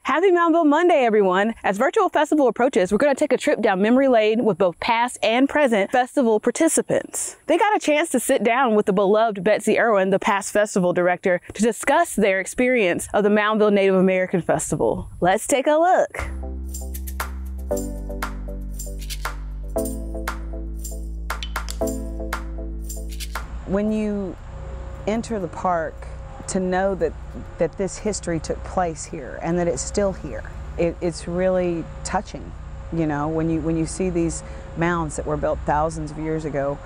Happy Moundville Monday, everyone. As Virtual Festival approaches, we're going to take a trip down memory lane with both past and present festival participants. They got a chance to sit down with the beloved Betsy Irwin, the past festival director, to discuss their experience of the Moundville Native American Festival. Let's take a look. When you enter the park, to know that this history took place here and that it's still here, it's really touching. You know, when you see these mounds that were built thousands of years ago,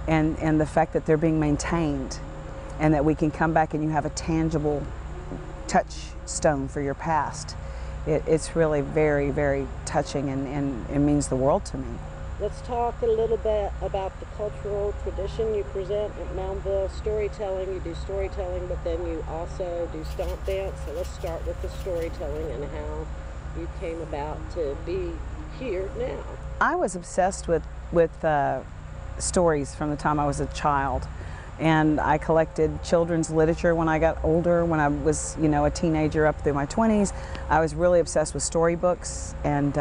and the fact that they're being maintained, and that we can come back and you have a tangible touchstone for your past, it's really very, very touching, and it means the world to me. Let's talk a little bit about the cultural tradition you present at Moundville. Storytelling, you do storytelling, but then you also do stomp dance. So let's start with the storytelling and how you came about to be here now. I was obsessed with stories from the time I was a child. And I collected children's literature when I got older. When I was, a teenager up through my 20s, I was really obsessed with storybooks. And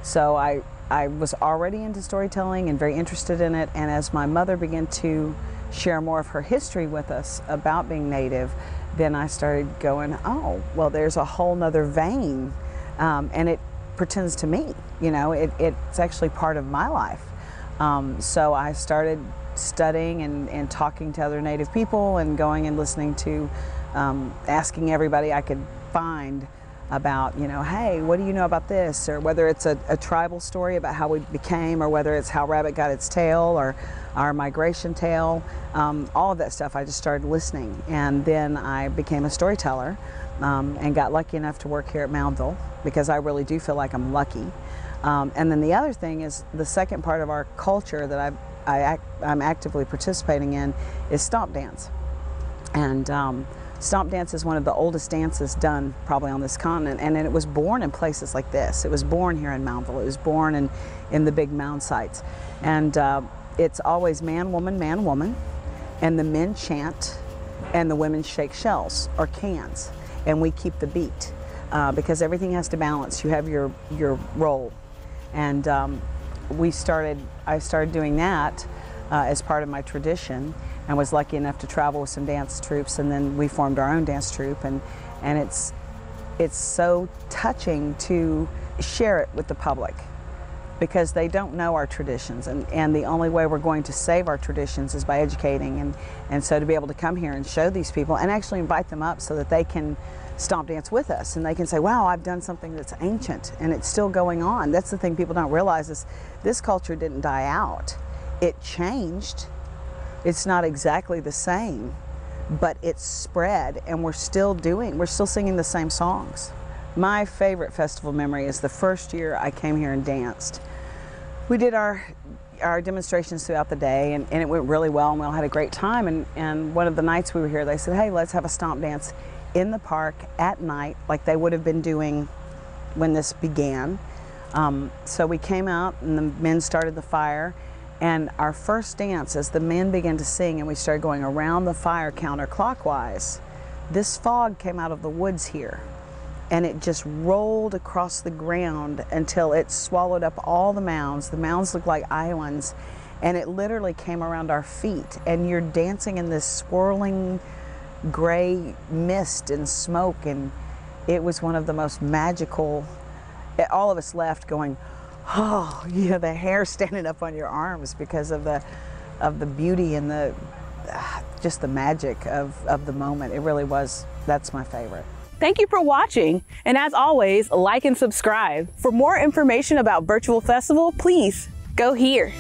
so I was already into storytelling and very interested in it, and as my mother began to share more of her history with us about being Native, then I started going, oh, well, there's a whole nother vein, and it pertains to me. It's actually part of my life. So I started studying and talking to other Native people and going and listening to, asking everybody I could find about, hey, what do you know about this? Or whether it's a tribal story about how we became, or whether it's how rabbit got its tail, or our migration tale, all of that stuff. I just started listening, and then I became a storyteller, and got lucky enough to work here at Moundville, because I really do feel like I'm lucky. And then the other thing is, the second part of our culture that I'm actively participating in is stomp dance. And stomp dance is one of the oldest dances done probably on this continent, and it was born in places like this. It was born here in Moundville. It was born in the big mound sites. And it's always man, woman, and the men chant and the women shake shells or cans, and we keep the beat because everything has to balance. You have your role. And I started doing that as part of my tradition, and was lucky enough to travel with some dance troupes, and then we formed our own dance troupe, and it's so touching to share it with the public, because they don't know our traditions, and the only way we're going to save our traditions is by educating, and so to be able to come here and show these people and actually invite them up so that they can stomp dance with us, and they can say, wow, I've done something that's ancient and it's still going on. That's the thing people don't realize, is this culture didn't die out. It changed. It's not exactly the same, but it's spread, and we're still singing the same songs. My favorite festival memory is the first year I came here and danced. We did our demonstrations throughout the day, and it went really well, and we all had a great time. And one of the nights we were here, they said, hey, let's have a stomp dance in the park at night, like they would have been doing when this began. So we came out, and the men started the fire. And our first dance, as the men began to sing and we started going around the fire counterclockwise, this fog came out of the woods here, and it just rolled across the ground until it swallowed up all the mounds. The mounds looked like islands, and it literally came around our feet, and you're dancing in this swirling gray mist and smoke, and it was one of the most magical. All of us left going, oh, the hair standing up on your arms because of the beauty and just the magic of the moment. It really was. That's my favorite. Thank you for watching, and as always, like and subscribe. For more information about Virtual Festival, please go here.